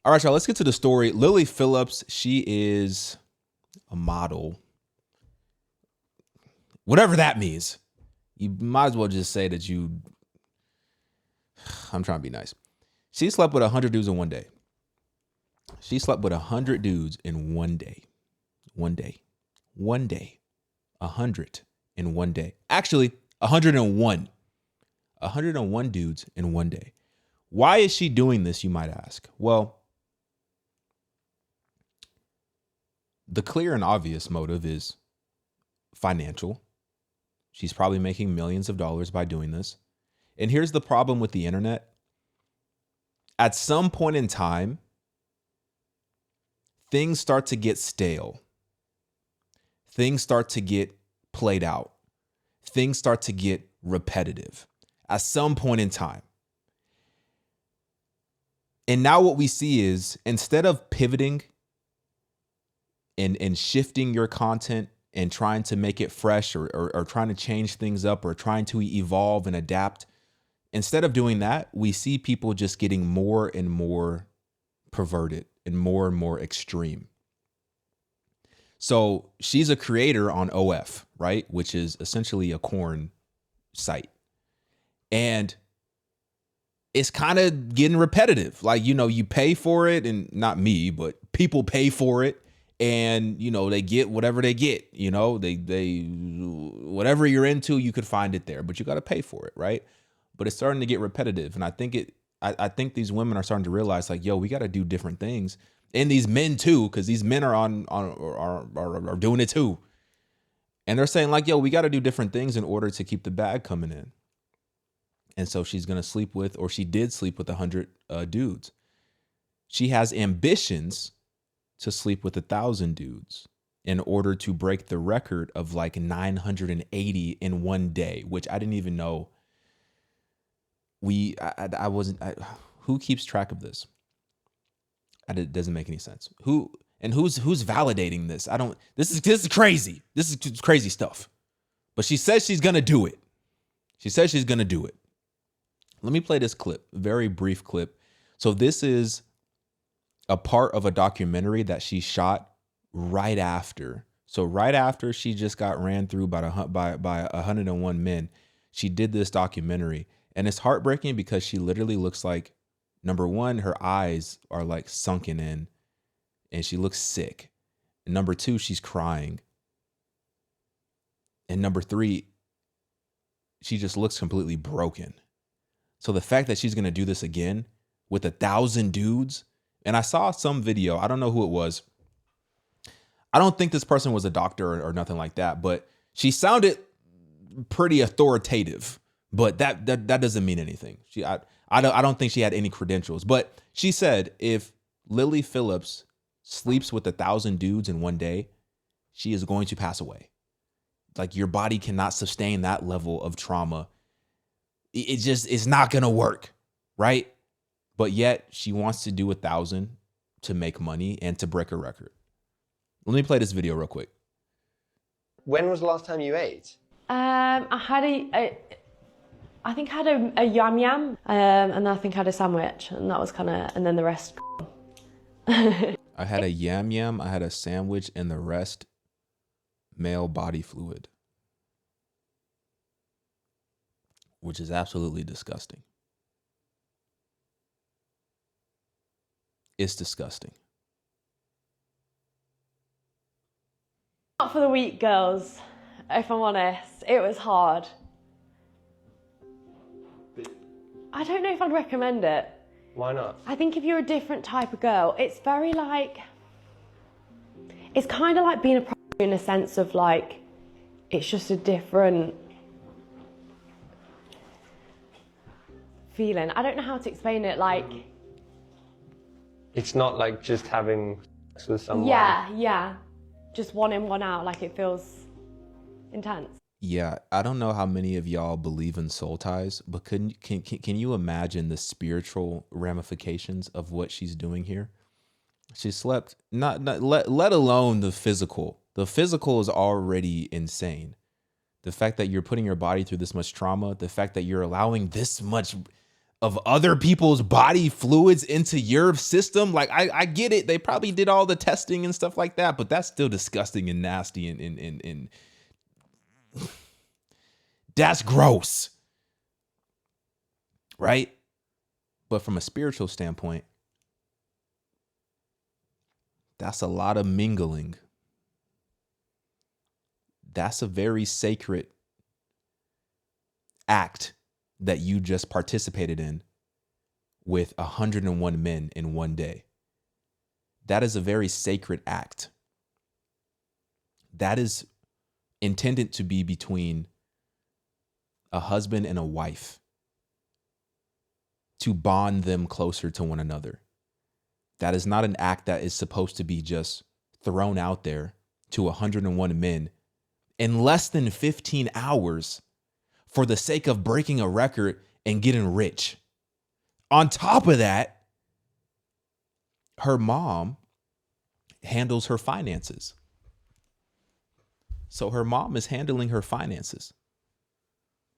All right, y'all, let's get to the story. Lily Phillips, she is a model. Whatever that means. You might as well just say that I'm trying to be nice. She slept with 100 dudes in one day. She slept with 100 dudes in one day. One day. 100 in one day. Actually, 101. 101 dudes in one day. Why is she doing this, you might ask? Well, the clear and obvious motive is financial. She's probably making millions of dollars by doing this. And here's the problem with the internet. At some point in time, things start to get stale. Things start to get played out. Things start to get repetitive at some point in time. And now what we see is, instead of pivoting and shifting your content and trying to make it fresh or trying to change things up or trying to evolve and adapt, instead of doing that, we see people just getting more and more perverted and more extreme. So she's a creator on OF, right? Which is essentially a corn site. And it's kind of getting repetitive. Like, you pay for it, and not me, but people pay for it. And, they get whatever they get, they whatever you're into, you could find it there, but you got to pay for it. Right. But it's starting to get repetitive. And I think these women are starting to realize, like, yo, we got to do different things. And these men too, because these men are doing it too. And they're saying, like, yo, we got to do different things in order to keep the bag coming in. And so she's going to sleep with, or she did sleep with 100 dudes. She has ambitions to sleep with 1,000 dudes in order to break the record of like 980 in one day, which I didn't even know. Who keeps track of this? It doesn't make any sense. Who's validating this? This is crazy. This is crazy stuff. But she says she's going to do it. She says she's going to do it. Let me play this clip, very brief clip. So this is a part of a documentary that she shot right after. So right after she just got ran through by 101 men, she did this documentary. And it's heartbreaking because she literally looks like, number one, her eyes are like sunken in and she looks sick. And number two, she's crying. And number three, she just looks completely broken. So the fact that she's going to do this again with 1,000 dudes, and I saw some video, I don't know who it was. I don't think this person was a doctor or nothing like that, but she sounded pretty authoritative, but that doesn't mean anything. I don't think she had any credentials, but she said if Lily Phillips sleeps with 1,000 dudes in one day, she is going to pass away. Like, your body cannot sustain that level of trauma. It's not going to work, right? But yet she wants to do 1,000 to make money and to break a record. Let me play this video real quick. When was the last time you ate? I think I had a yam yam, and I think I had a sandwich, and that was and then the rest. I had a yam yam, I had a sandwich, and the rest male body fluid. Which is absolutely disgusting. It's disgusting. Not for the weak, girls. If I'm honest, it was hard. I don't know if I'd recommend it. Why not? I think if you're a different type of girl, it's very like, it's kind of like being a prostitute in a sense of like, it's just a different feeling. I don't know how to explain it. Like, it's not like just having sex with someone. Yeah. Just one in, one out. Like, it feels intense. Yeah, I don't know how many of y'all believe in soul ties, but can you imagine the spiritual ramifications of what she's doing here? She slept, not let alone the physical. The physical is already insane. The fact that you're putting your body through this much trauma, the fact that you're allowing this much of other people's body fluids into your system. Like I get it. They probably did all the testing and stuff like that, but that's still disgusting and nasty and that's gross. Right? But from a spiritual standpoint, that's a lot of mingling. That's a very sacred act that you just participated in with 101 men in one day. That is a very sacred act. That is intended to be between a husband and a wife, to bond them closer to one another. That is not an act that is supposed to be just thrown out there to 101 men in less than 15 hours for the sake of breaking a record and getting rich. On top of that, her mom handles her finances. So her mom is handling her finances.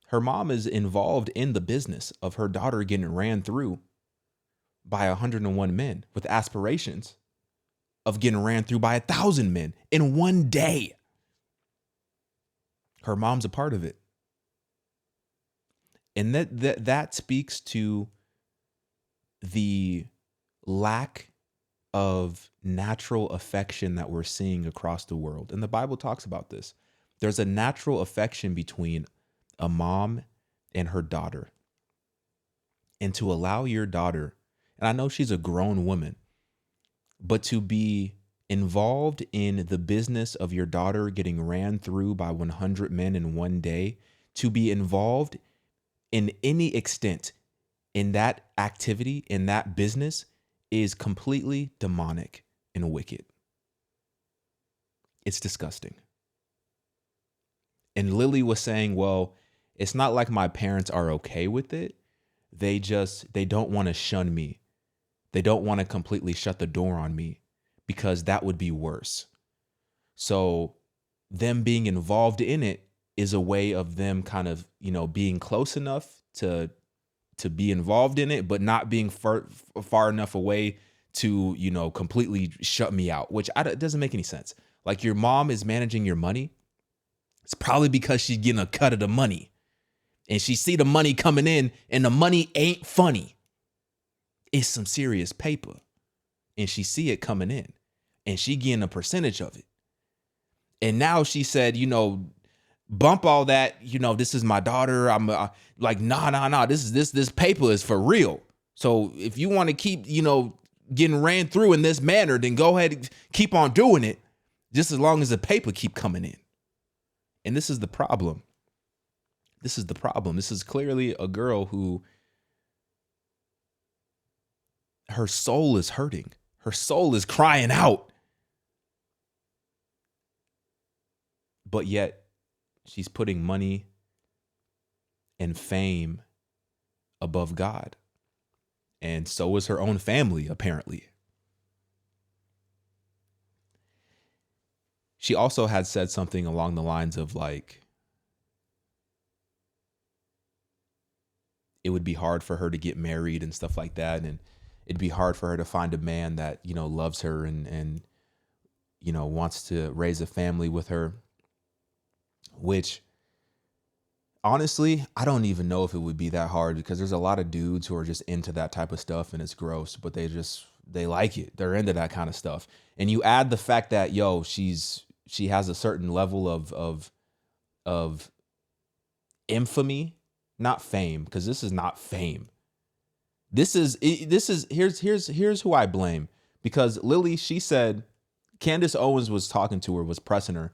Her mom is involved in the business of her daughter getting ran through by 101 men with aspirations of getting ran through by 1,000 men in one day. Her mom's a part of it. And that speaks to the lack of natural affection that we're seeing across the world. And the Bible talks about this. There's a natural affection between a mom and her daughter. And to allow your daughter, and I know she's a grown woman, but to be involved in the business of your daughter getting ran through by 100 men in one day, to be involved in any extent in that activity, in that business, is completely demonic and wicked. It's disgusting. And Lily was saying, well, it's not like my parents are okay with it. They don't want to shun me. They don't want to completely shut the door on me because that would be worse. So them being involved in it is a way of them kind of, being close enough to be involved in it, but not being far enough away to, completely shut me out, which it doesn't make any sense. Like, your mom is managing your money. It's probably because she's getting a cut of the money and she see the money coming in and the money ain't funny. It's some serious paper and she see it coming in and she getting a percentage of it. And now she said, bump all that, this is my daughter. I'm like, nah. This paper is for real. So if you want to keep, getting ran through in this manner, then go ahead and keep on doing it, just as long as the paper keep coming in. And this is the problem. This is clearly a girl who, her soul is hurting. Her soul is crying out. But yet she's putting money and fame above God. And so is her own family, apparently. She also had said something along the lines of like, it would be hard for her to get married and stuff like that. And it'd be hard for her to find a man that, loves her and wants to raise a family with her, which honestly, I don't even know if it would be that hard because there's a lot of dudes who are just into that type of stuff and it's gross, but they like it. They're into that kind of stuff. And you add the fact that, she has a certain level of infamy, not fame, because this is not fame. Here's who I blame, because Lily, she said, Candace Owens was talking to her, was pressing her.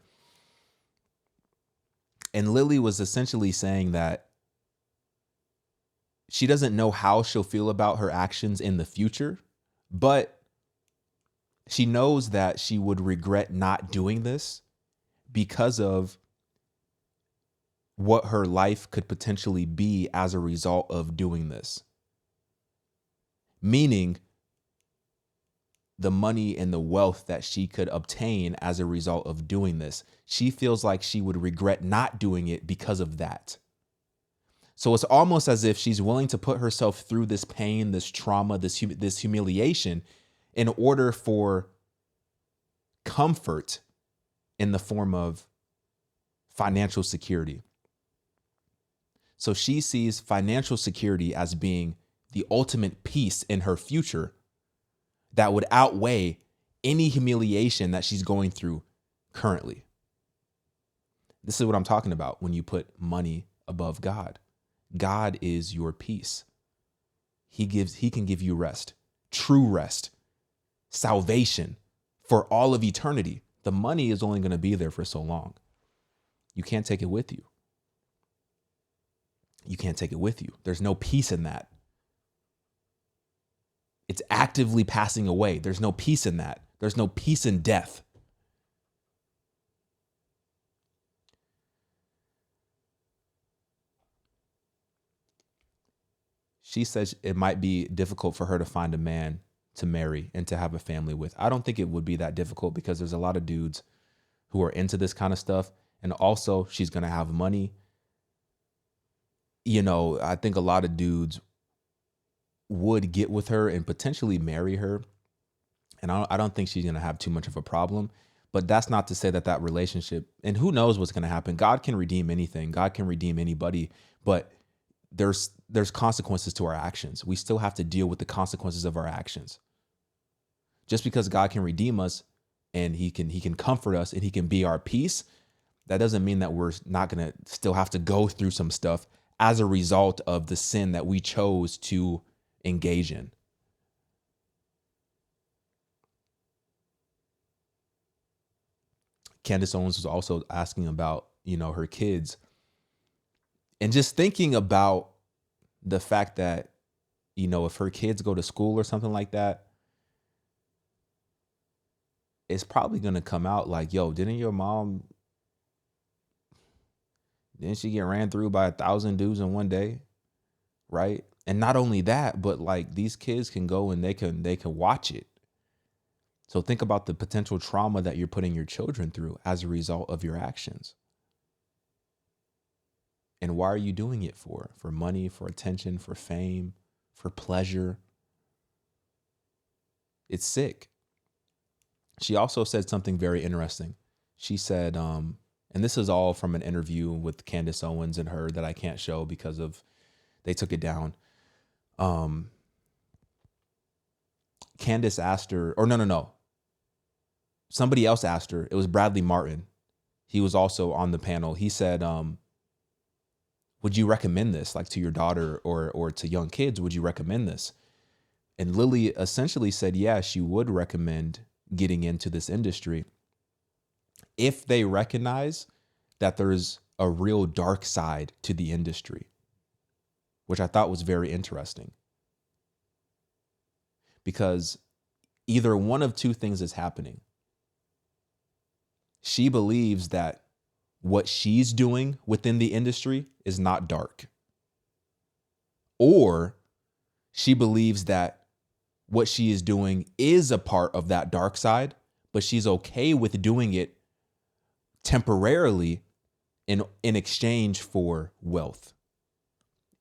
And Lily was essentially saying that she doesn't know how she'll feel about her actions in the future, but she knows that she would regret not doing this because of what her life could potentially be as a result of doing this. Meaning the money and the wealth that she could obtain as a result of doing this. She feels like she would regret not doing it because of that. So it's almost as if she's willing to put herself through this pain, this trauma, this humiliation in order for comfort in the form of financial security. So she sees financial security as being the ultimate peace in her future that would outweigh any humiliation that she's going through currently. This is what I'm talking about when you put money above God. God is your peace. He can give you rest, true rest, salvation for all of eternity. The money is only going to be there for so long. You can't take it with you. You can't take it with you. There's no peace in that. It's actively passing away. There's no peace in that. There's no peace in death. She says it might be difficult for her to find a man to marry and to have a family with. I don't think it would be that difficult because there's a lot of dudes who are into this kind of stuff. And also she's going to have money. You know, I think a lot of dudes would get with her and potentially marry her. And I don't think she's going to have too much of a problem. But that's not to say that that relationship, and who knows what's going to happen. God can redeem anything. God can redeem anybody. But there's consequences to our actions. We still have to deal with the consequences of our actions. Just because God can redeem us and he can comfort us and he can be our peace, that doesn't mean that we're not going to still have to go through some stuff as a result of the sin that we chose to engage in. Candace Owens was also asking about, her kids, and just thinking about the fact that, if her kids go to school or something like that, it's probably going to come out like, yo, didn't she get ran through by 1,000 dudes in one day? Right. And not only that, but like these kids can go and they can watch it. So think about the potential trauma that you're putting your children through as a result of your actions. And why are you doing it for? For money, for attention, for fame, for pleasure? It's sick. She also said something very interesting. She said, and this is all from an interview with Candace Owens and her that I can't show because they took it down. Candace asked her, or no. Somebody else asked her. It was Bradley Martin. He was also on the panel. He said, would you recommend this like to your daughter or to young kids? Would you recommend this? And Lily essentially said, yeah, she would recommend getting into this industry if they recognize that there's a real dark side to the industry, which I thought was very interesting. Because either one of two things is happening. She believes that what she's doing within the industry is not dark. Or she believes that what she is doing is a part of that dark side, but she's okay with doing it temporarily in exchange for wealth.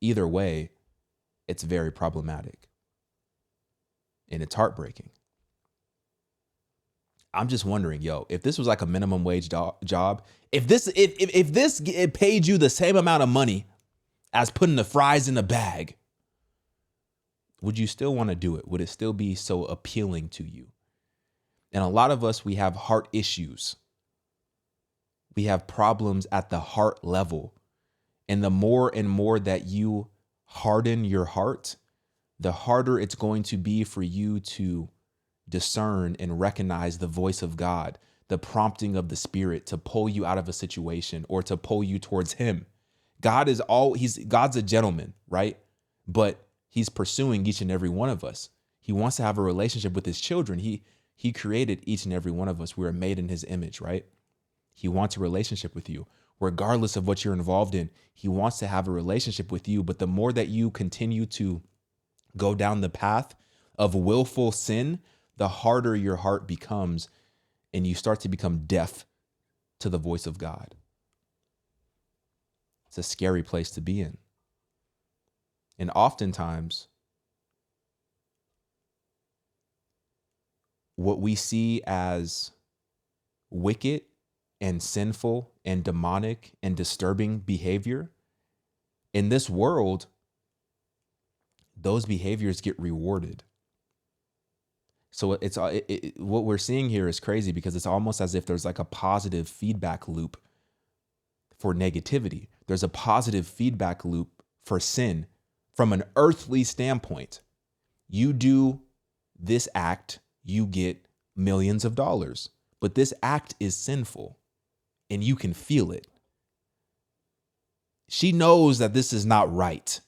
Either way, it's very problematic. And it's heartbreaking. I'm just wondering, if this was like a minimum wage job, if this it paid you the same amount of money as putting the fries in a bag, would you still want to do it? Would it still be so appealing to you? And a lot of us, we have heart issues. We have problems at the heart level. And the more and more that you harden your heart, the harder it's going to be for you to discern and recognize the voice of God, the prompting of the Spirit to pull you out of a situation or to pull you towards him. God's a gentleman, right? But he's pursuing each and every one of us. He wants to have a relationship with his children. He created each and every one of us. We are made in his image, right? He wants a relationship with you. Regardless of what you're involved in, he wants to have a relationship with you. But the more that you continue to go down the path of willful sin, the harder your heart becomes, and you start to become deaf to the voice of God. It's a scary place to be in. And oftentimes, what we see as wicked and sinful and demonic and disturbing behavior in this world, those behaviors get rewarded. So it's what we're seeing here is crazy, because it's almost as if there's like a positive feedback loop for negativity. There's a positive feedback loop for sin from an earthly standpoint. You do this act, you get millions of dollars, but this act is sinful and you can feel it. She knows that this is not right.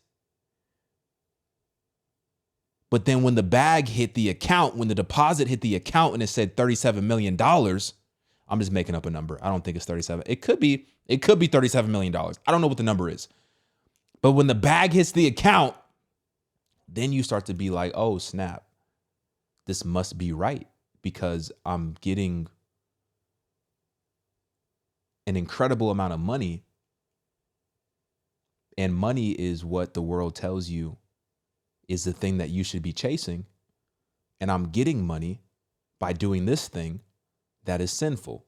But then when the bag hit the account, when the deposit hit the account and it said $37 million, I'm just making up a number. I don't think it's 37. It could be $37 million. I don't know what the number is. But when the bag hits the account, then you start to be like, oh, snap. This must be right, because I'm getting an incredible amount of money. And money is what the world tells you is the thing that you should be chasing. And I'm getting money by doing this thing that is sinful.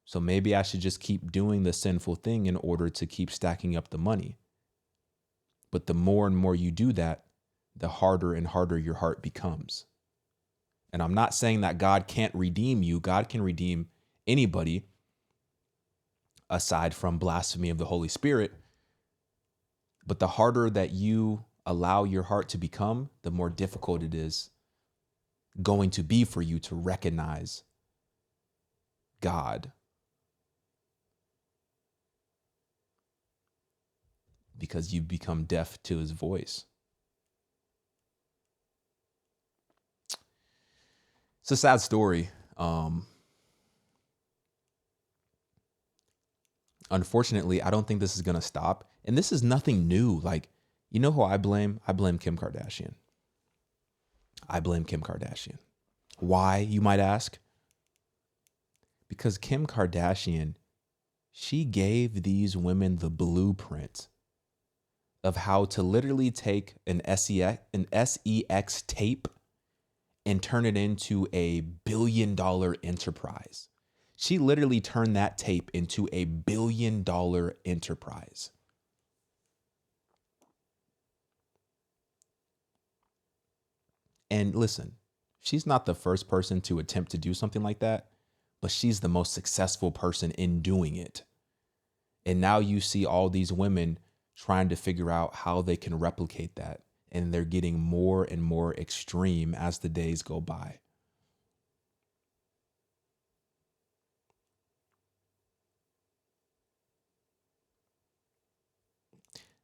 So maybe I should just keep doing the sinful thing in order to keep stacking up the money. But the more and more you do that, the harder and harder your heart becomes. And I'm not saying that God can't redeem you. God can redeem anybody aside from blasphemy of the Holy Spirit. But the harder that you allow your heart to become, the more difficult it is going to be for you to recognize God. Because you become deaf to his voice. It's a sad story. Unfortunately, I don't think this is going to stop. And this is nothing new. Like, you know who I blame? I blame Kim Kardashian. I blame Kim Kardashian. Why, you might ask? Because Kim Kardashian, she gave these women the blueprint of how to literally take an SEX tape and turn it into a $1 billion enterprise. She literally turned that tape into a $1 billion enterprise. And listen, she's not the first person to attempt to do something like that, but she's the most successful person in doing it. And now you see all these women trying to figure out how they can replicate that. And they're getting more and more extreme as the days go by.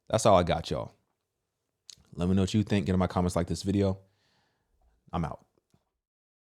That's all I got, y'all. Let me know what you think. Get in my comments, like this video. I'm out.